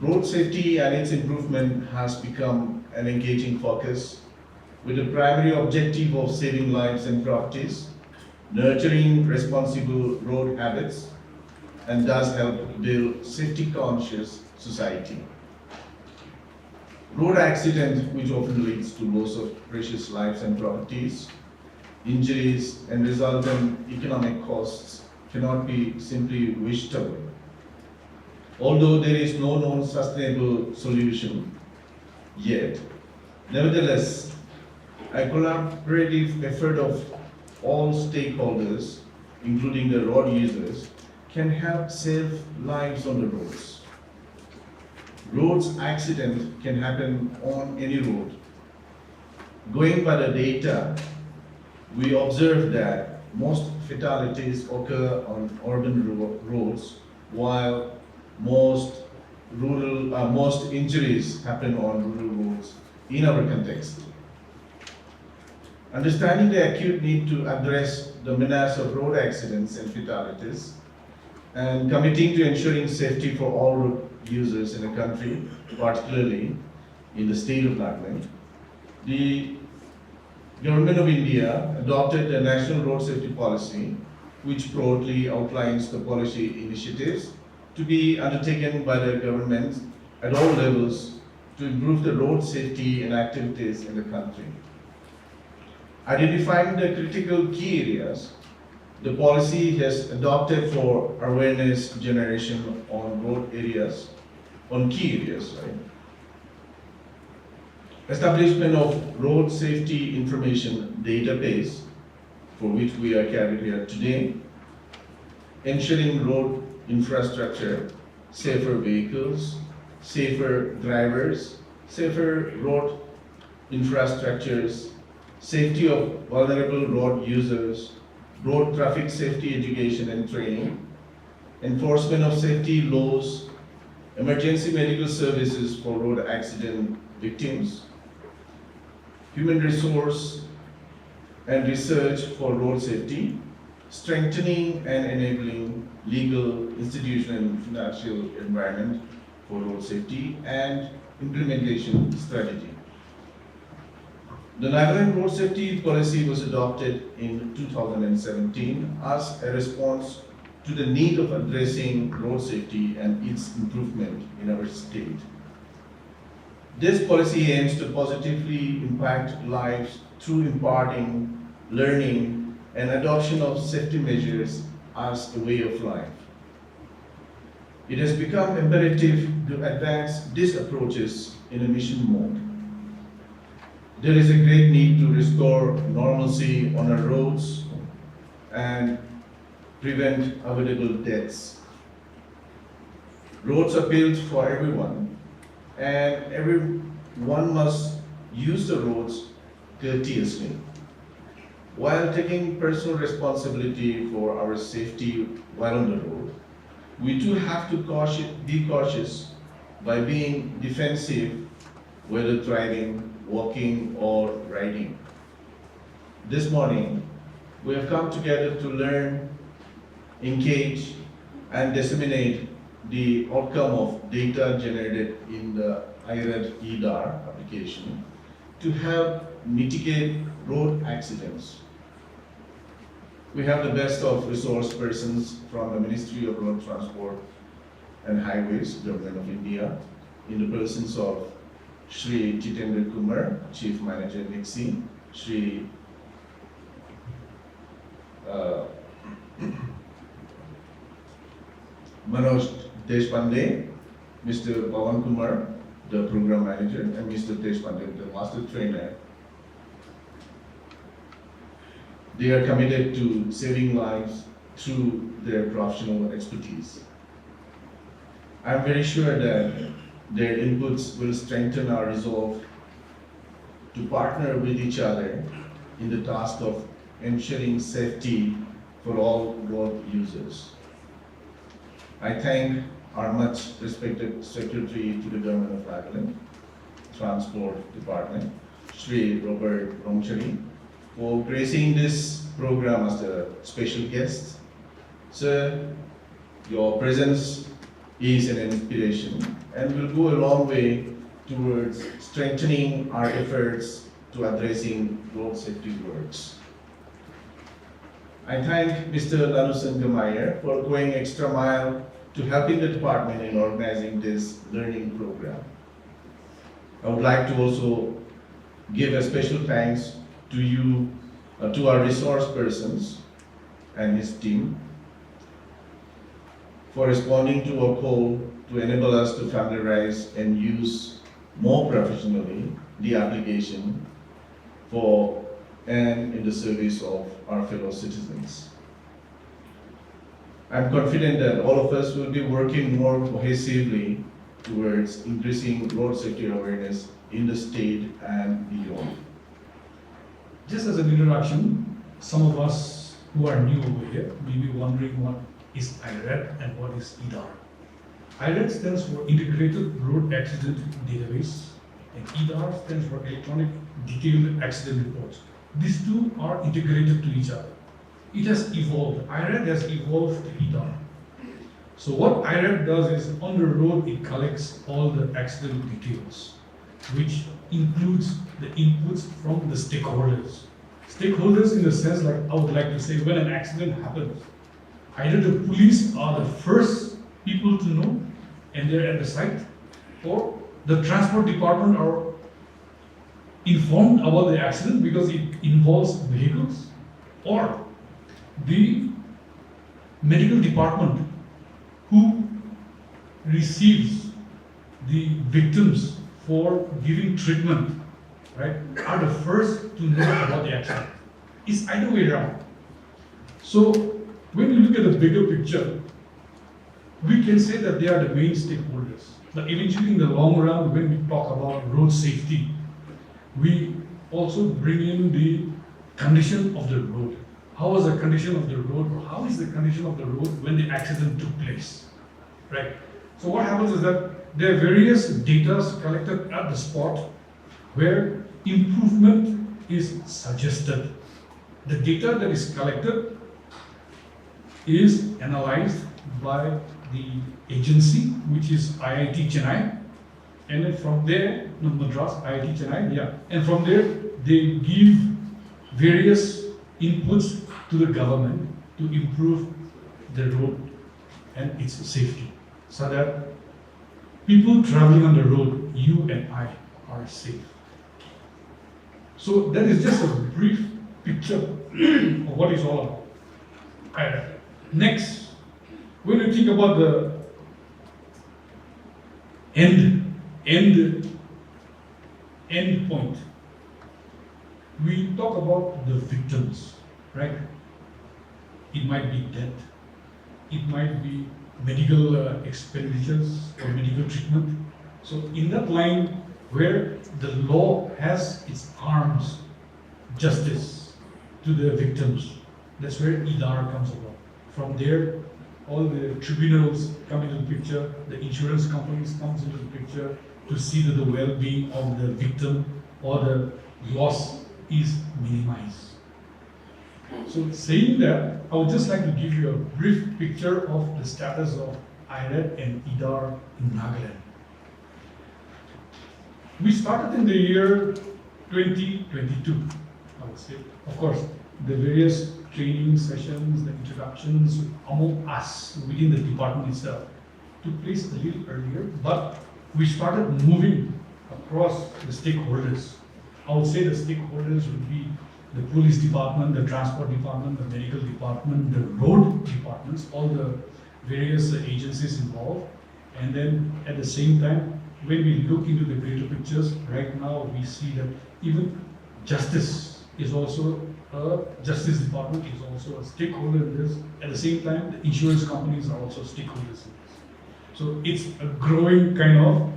Road safety and its improvement has become an engaging focus with the primary objective of saving lives and properties, nurturing responsible road habits, and thus help build safety-conscious society. Road accident, which often leads to loss of precious lives and properties, injuries, and resultant economic costs, cannot be simply wished away. Although there is no known sustainable solution yet, nevertheless, a collaborative effort of all stakeholders, including the road users, can help save lives on the roads. Roads accident can happen on any road. Going by the data, we observe that most fatalities occur on urban roads, while most injuries happen on rural roads in our context. Understanding the acute need to address the menace of road accidents and fatalities, and committing to ensuring safety for all road users in the country, particularly in the state of Nagaland, the Government of India adopted the National Road Safety Policy, which broadly outlines the policy initiatives to be undertaken by the government at all levels to improve the road safety and activities in the country. Identifying the critical key areas, the policy has adopted for awareness generation on key areas, right? Establishment of road safety information database, for which we are carried here today, ensuring road infrastructure, safer vehicles, safer drivers, safer road infrastructures, safety of vulnerable road users, road traffic safety education and training, enforcement of safety laws, emergency medical services for road accident victims, human resource and research for road safety, strengthening and enabling legal, institutional and financial environment for road safety, and implementation strategy. The Nagaland Road Safety Policy was adopted in 2017 as a response to the need of addressing road safety and its improvement in our state. This policy aims to positively impact lives through imparting, learning, and adoption of safety measures as a way of life. It has become imperative to advance these approaches in a mission mode. There is a great need to restore normalcy on our roads and prevent avoidable deaths. Roads are built for everyone, and everyone must use the roads courteously, while taking personal responsibility for our safety while on the road. We too have to be cautious by being defensive, whether driving, walking, or riding. This morning, we have come together to learn, engage, and disseminate the outcome of data generated in the IRED EDAR application to help mitigate road accidents. We have the best of resource persons from the Ministry of Road Transport and Highways, Government of India, in the persons of Shri Jitendra Kumar, Chief Manager NICSI, Shri Manoj Deshpande, Mr. Pawan Kumar, the Program Manager, and Mr. Deshpande, the Master Trainer. They are committed to saving lives through their professional expertise. I'm very sure that their inputs will strengthen our resolve to partner with each other in the task of ensuring safety for all road users. I thank our much respected Secretary to the Government of Nagaland, Transport Department, Shri Robert Rongchari, for gracing this program as a special guest. Sir, your presence is an inspiration and will go a long way towards strengthening our efforts to addressing road safety works. I thank Mr. Lanusan Gamaier for going extra mile to helping the department in organizing this learning program. I would like to also give a special thanks to you, to our resource persons and his team for responding to our call to enable us to familiarize and use more professionally the application for and in the service of our fellow citizens. I'm confident that all of us will be working more cohesively towards increasing road safety awareness in the state and beyond. Just as an introduction, some of us who are new over here may be wondering what is IRAD and what is IDAR. IRAD stands for Integrated Road Accident Database, and IDAR stands for Electronic Detailed Accident Reports. These two are integrated to each other. It has evolved. IRAD has evolved to IDAR. So what IRAD does is, on the road, it collects all the accident details, which includes the inputs from the stakeholders. Stakeholders in the sense, like I would like to say, when an accident happens, either the police are the first people to know and they're at the site, or the transport department are informed about the accident because it involves vehicles, or the medical department who receives the victims for giving treatment, right, are the first to know about the accident. It's either way around. So when you look at the bigger picture, we can say that they are the main stakeholders. But eventually in the long run, when we talk about road safety, we also bring in the condition of the road. How was the condition of the road, or how is the condition of the road when the accident took place, right? So what happens is that there are various data collected at the spot where improvement is suggested. The data that is collected is analyzed by the agency, which is IIT Chennai, and then from there, Madras, IIT Chennai, yeah, and from there they give various inputs to the government to improve the road and its safety, so that people traveling on the road, you and I, are safe. So that is just a brief picture of what it's all about. Alright. Next, when you think about the end point, we talk about the victims, right? It might be death, it might be medical expenditures or medical treatment. So in that line where the law has its arms, justice to the victims, that's where IDAR comes about. From there, all the tribunals come into the picture, the insurance companies comes into the picture to see that the well-being of the victim or the loss is minimized. So saying that, I would just like to give you a brief picture of the status of IRAD and IDAR in Nagaland. We started in the year 2022, I would say. Of course, the various training sessions, the introductions among us within the department itself took place a little earlier, but we started moving across the stakeholders. I would say the stakeholders would be the police department, the transport department, the medical department, the road departments, all the various agencies involved. And then at the same time, when we look into the greater pictures, right now we see that even justice is also Justice Department is also a stakeholder in this. At the same time, the insurance companies are also stakeholders in this. So it's a growing kind of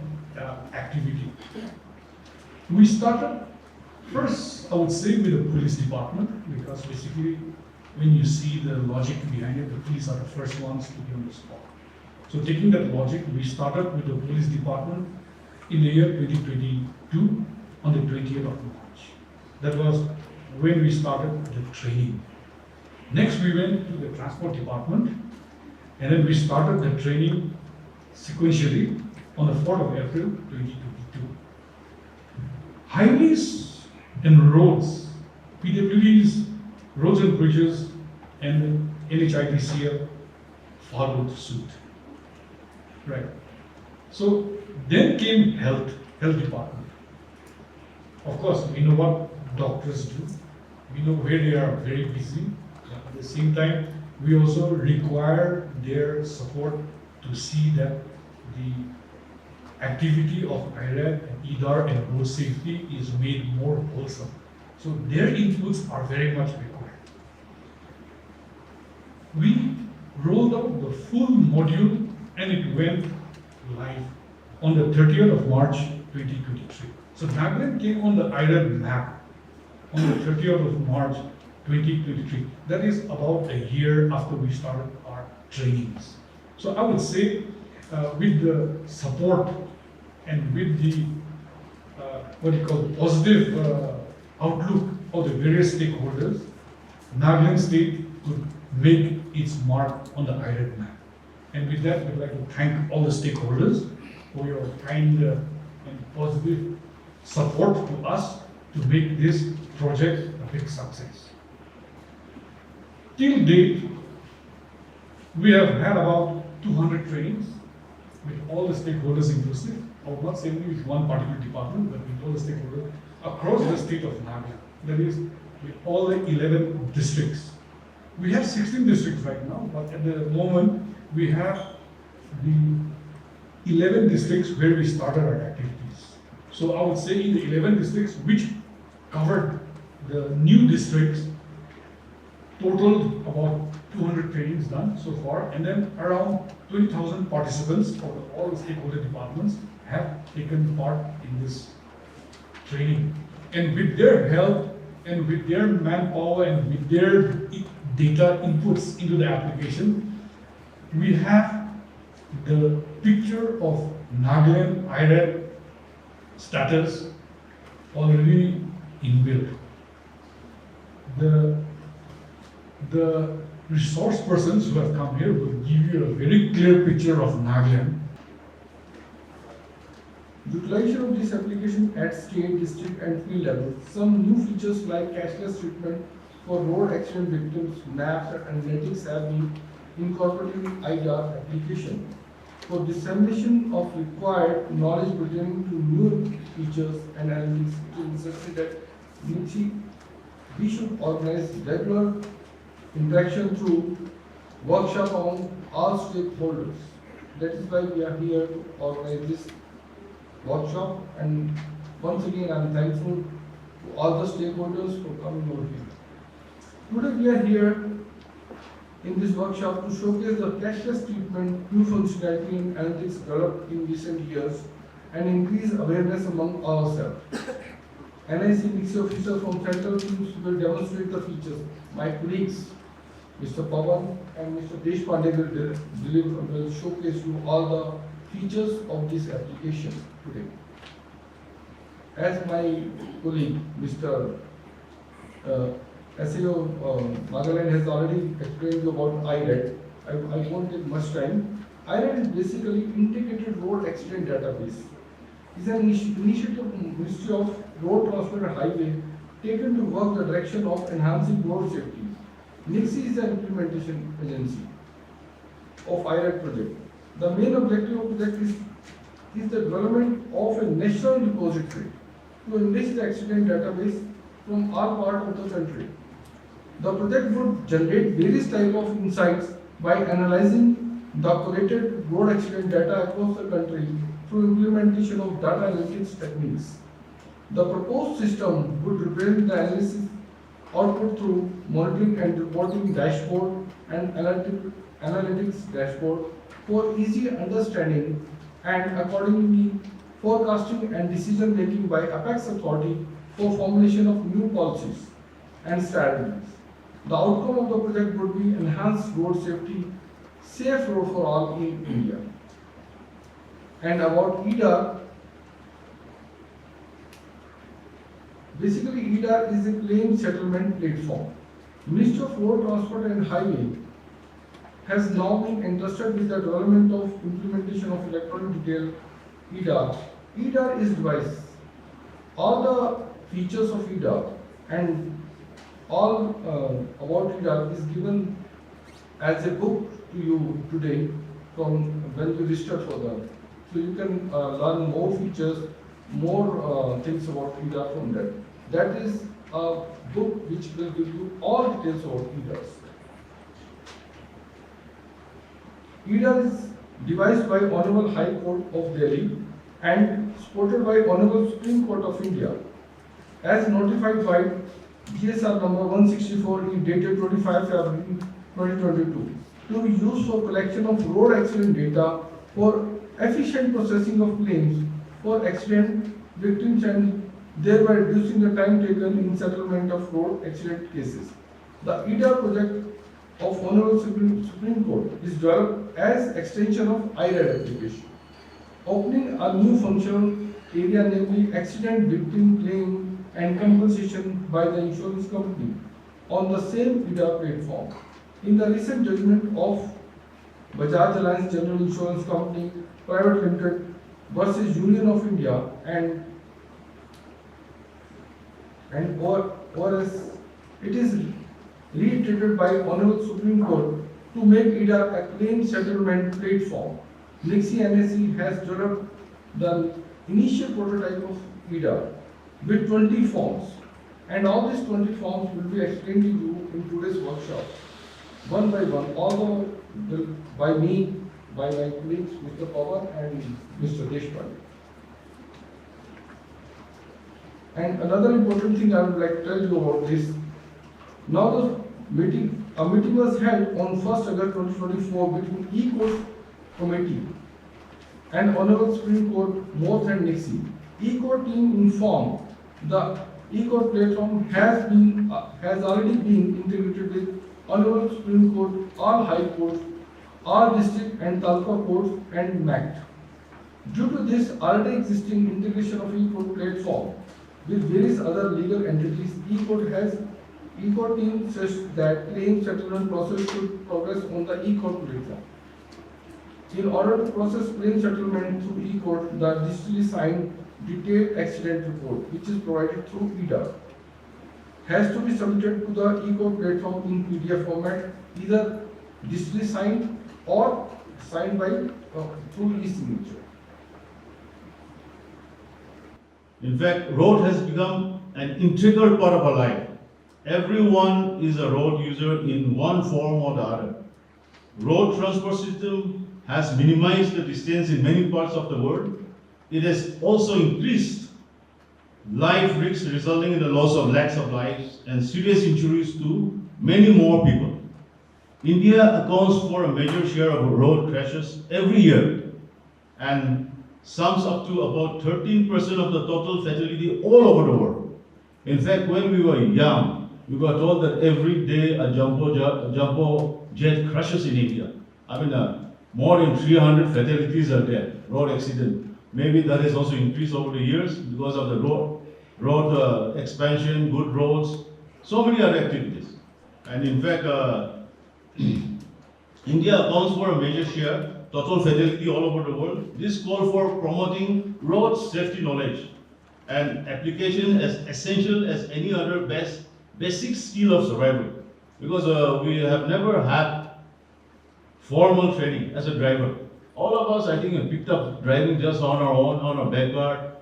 activity. We started first, I would say, with the police department, because basically when you see the logic behind it, the police are the first ones to be on the spot. So taking that logic, we started with the police department in the year 2022 on the 20th of March. That was when we started the training. Next we went to the transport department, and then we started the training sequentially on the 4th of April 2022. Highways and roads, PWDs, roads and bridges, and NHIDCL followed suit. Right. So then came health department. Of course, we know what doctors do. We know where they are very busy. At the same time, we also require their support to see that the activity of IRAD and EDAR and road safety is made more wholesome. So their inputs are very much required. We rolled out the full module and it went live on the 30th of March 2023. So Nagaland came on the IRAD map on the 30th of March 2023. That is about a year after we started our trainings. So I would say with the support and with the positive outlook of the various stakeholders, Nagaland State could make its mark on the IRAD map. And with that, we'd like to thank all the stakeholders for your kind and positive support to us to make this project a big success. Till date, we have had about 200 trainings with all the stakeholders inclusive. I would not say only with one particular department, but with all the stakeholders across the state of Nagaland. That is, with all the 11 districts. We have 16 districts right now, but at the moment, we have the 11 districts where we started our activities. So I would say in the 11 districts which covered the new districts, totaled about 200 trainings done so far, and then around 20,000 participants of all the stakeholder departments have taken part in this training. And with their help and with their manpower and with their data inputs into the application, we have the picture of Nagaland IRAD status already inbuilt. The resource persons who have come here will give you a very clear picture of Nagaland. Utilization of this application at state, district and field level. Some new features like cashless treatment for road accident victims, maps and analytics have been incorporated in IDAR application. For dissemination of required knowledge pertaining to new features and analytics, it is necessary that we should organize regular interaction through workshop on all stakeholders. That is why we are here to organize this workshop, and once again I am thankful to all the stakeholders for coming over here. Today we are here in this workshop to showcase the cashless treatment, new functionality and analytics developed in recent years and increase awareness among ourselves. NIC Nixie officer from Central Teams will demonstrate the features. My colleagues, Mr. Pawan and Mr. Deshpande will showcase you all the features of this application today. As my colleague, Mr. SAO Nagaland has already explained you about IRAD. I won't take much time. IRAD is basically Integrated Road Accident Database. It's an initiative of Ministry of Road Transport and Highway taken to work the direction of enhancing road safety. NIXI is an implementation agency of IRAD project. The main objective of the project is the development of a national repository to enrich the accident database from all parts of the country. The project would generate various types of insights by analyzing the collated road accident data across the country through implementation of data analytics techniques. The proposed system would represent the analysis output through monitoring and reporting dashboard and analytics dashboard for easy understanding and accordingly forecasting and decision making by Apex Authority for formulation of new policies and strategies. The outcome of the project would be enhanced road safety, safe road for all in India. And about EDAR, basically EDAR is a claim settlement platform. Ministry of Road Transport and Highway has now been entrusted with the development of implementation of electronic detail EDAR. EDAR is device. All the features of EDAR and all about EDAR is given as a book to you today from when you register for them. So you can learn more features, more things about EDAR from that. That is a book which will give you all details about EDARs. EDAR is devised by Honorable High Court of Delhi and supported by Honorable Supreme Court of India as notified by GSR number 164 dated 25 February 2022 to be used for collection of road accident data for efficient processing of claims for accident victims and thereby reducing the time taken in settlement of road accident cases. The EDAR project of Honorable Supreme Court is developed as extension of IRAD application, opening a new functional area, namely accident victim claim and compensation by the insurance company on the same EDAR platform. In the recent judgment of Bajaj Allianz General Insurance Company Private Limited versus Union of India and ORS, it is reiterated by Honorable Supreme Court to make EDAR a claim settlement platform. NIXI NSE has developed the initial prototype of EDAR with 20 forms, and all these 20 forms will be explained to you in today's workshop, one by one, although by me, by my colleagues, Mr. Pawar and Mr. Deshpande. And another important thing I would like to tell you about this. Now a meeting was held on 1st August 2024 between E-Court Committee and Honorable Supreme Court, MoRTH and NIXI. E-Court team informed the E-Court platform has already been integrated with Honorable Supreme Court, all High Courts, all district and Taluka courts and MACT. Due to this already existing integration of E-Court platform with various other legal entities, E-Court team says that claim settlement process should progress on the E-Court platform. In order to process claim settlement through E-Court, the digitally signed detailed accident report, which is provided through EDAR, has to be submitted to the E-Court platform in PDF format, either digitally signed or signed by through e-signature. In fact, road has become an integral part of our life. Everyone is a road user in one form or the other. Road transport system has minimized the distance in many parts of the world. It has also increased life risks, resulting in the loss of lakhs of lives and serious injuries to many more people. India accounts for a major share of road crashes every year and sums up to about 13% of the total fatality all over the world. In fact, when we were young, we were told that every day a jumbo jet crashes in India. I mean, more than 300 fatalities are there, road accident. Maybe that has also increased over the years because of the road expansion, good roads, so many other activities. And in fact, India accounts for a major share, total fatality all over the world. This call for promoting road safety knowledge and application as essential as any other basic skill of survival. Because we have never had formal training as a driver. All of us, I think, have picked up driving just on our own, on our backyard,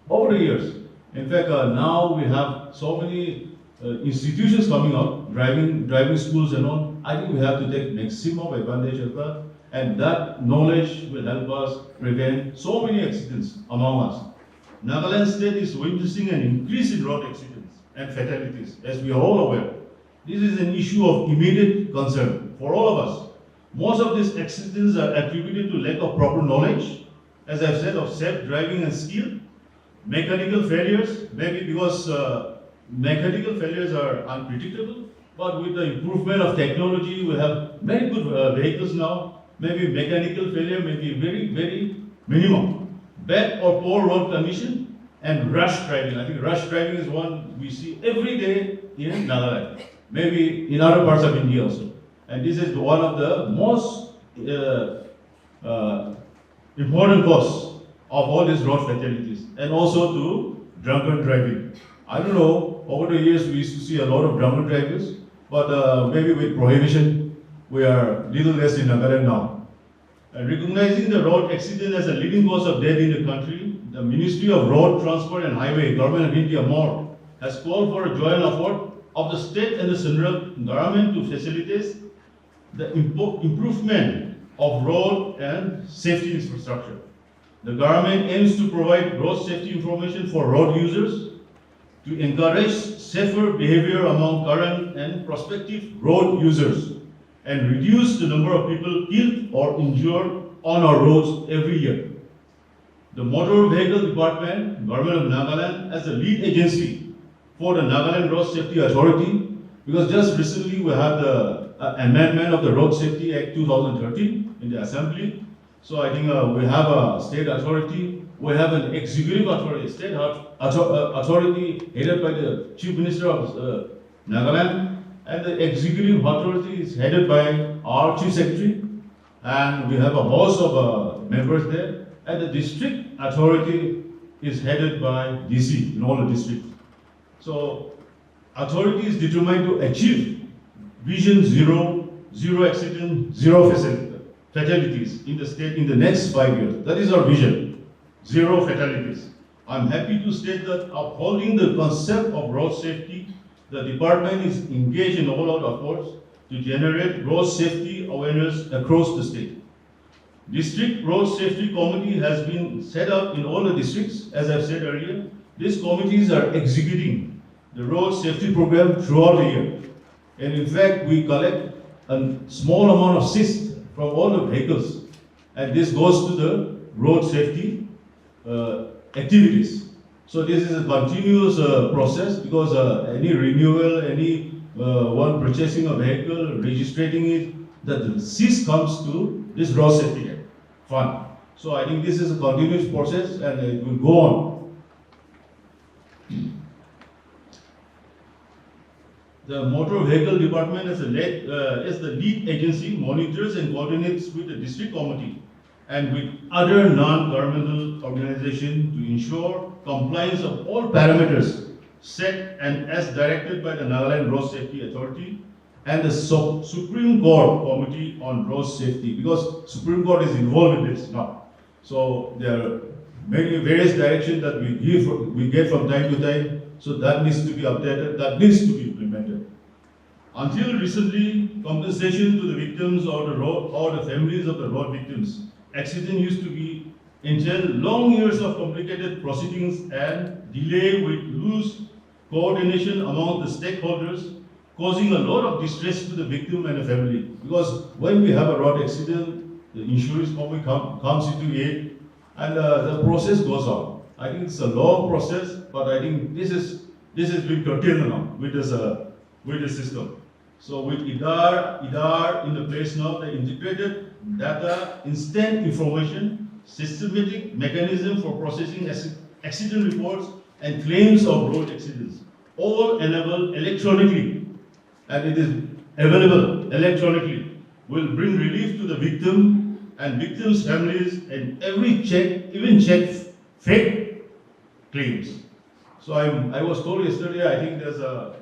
over the years. In fact, now we have so many institutions coming up, driving schools and all. I think we have to take maximum advantage of that, and that knowledge will help us prevent so many accidents among us. Nagaland state is witnessing an increase in road accidents and fatalities, as we are all aware. This is an issue of immediate concern for all of us. Most of these accidents are attributed to lack of proper knowledge, as I've said, of safe driving and skill. Mechanical failures, maybe because mechanical failures are unpredictable, but with the improvement of technology, we have many good vehicles now. Maybe mechanical failure may be very, very minimum. Bad or poor road condition and rush driving. I think rush driving is one we see every day in Nagaland, maybe in other parts of India also. And this is one of the most important cause of all these road fatalities, and also to drunken driving. I don't know, over the years we used to see a lot of drunken drivers, but maybe with prohibition, we are little less in Nagaland now. And recognizing the road accident as a leading cause of death in the country, the Ministry of Road Transport and Highway, Government of India, MORT, has called for a joint effort of the state and the central government to facilitate the improvement of road and safety infrastructure. The government aims to provide road safety information for road users, to encourage safer behavior among current and prospective road users, and reduce the number of people killed or injured on our roads every year. The Motor Vehicle Department, Government of Nagaland, as the lead agency for the Nagaland Road Safety Authority, because just recently we had the amendment of the Road Safety Act 2013 in the Assembly. So I think we have a state authority, we have an executive authority, state authority headed by the Chief Minister of Nagaland, and the executive authority is headed by our Chief Secretary, and we have a host of members there. And the district authority is headed by DC in all the districts. So authority is determined to achieve Vision Zero, zero accident, zero fatalities in the state in the next 5 years. That is our vision, zero fatalities. I'm happy to state that upholding the concept of road safety, the department is engaged in all out efforts to generate road safety awareness across the state. District Road Safety Committee has been set up in all the districts, as I've said earlier. These committees are executing the road safety program throughout the year. And in fact, we collect a small amount of cyst from all the vehicles, and this goes to the road safety activities. So this is a continuous process, because any renewal, any one purchasing a vehicle, registering it, the cyst comes to this road safety fund. So I think this is a continuous process, and it will go on. The Motor Vehicle Department as the lead agency monitors and coordinates with the district committee and with other non-governmental organizations to ensure compliance of all parameters set and as directed by the Nagaland Road Safety Authority and the Supreme Court Committee on Road Safety, because Supreme Court is involved in this now. So there are many various directions that we get from time to time. So that needs to be updated, that needs to be implemented. Until recently, compensation to the victims or the families of the road victims, accident used to be entail long years of complicated proceedings and delay with loose coordination among the stakeholders, causing a lot of distress to the victim and the family. Because when we have a road accident, the insurance company comes into aid, and the process goes on. I think it's a long process, but I think this has been curtailed now with this system. So with IDAR in the place now, the integrated data, instant information, systematic mechanism for processing accident reports and claims of road accidents, all enabled electronically, and it is available electronically, will bring relief to the victim and victims' families, and even check fake claims. So I was told yesterday, I think there's a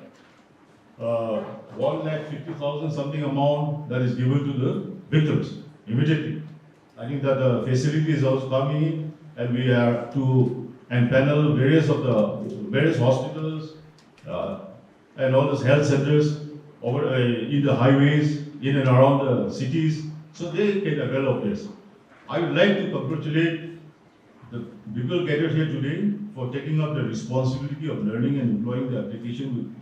1,50,000 something amount that is given to the victims immediately. I think that the facility is also coming in, and we are to empanel various hospitals and all those health centers over in the highways, in and around the cities, so they can avail of this. I would like to congratulate the people gathered here today for taking up the responsibility of learning and employing the application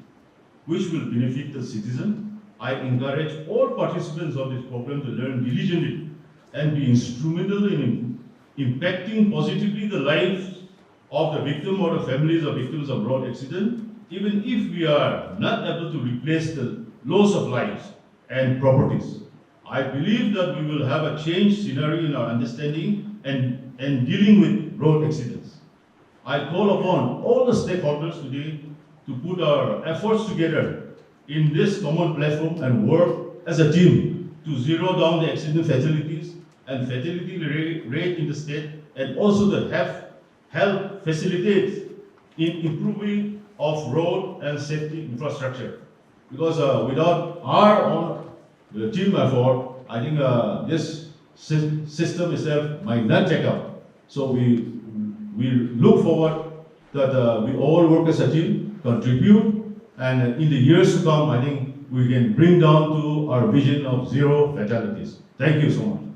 which will benefit the citizen. I encourage all participants of this program to learn diligently and be instrumental in impacting positively the lives of the victim or the families of victims of road accident, even if we are not able to replace the loss of lives and properties. I believe that we will have a changed scenario in our understanding and dealing with road accidents. I call upon all the stakeholders today to put our efforts together in this common platform and work as a team to zero down the accident fatalities and fatality rate in the state, and also to help facilitate in improving of road and safety infrastructure. Because without our own the team effort, I think this system itself might not take up. So we look forward that we all work as a team, contribute, and in the years to come, I think we can bring down to our vision of zero fatalities. Thank you so much.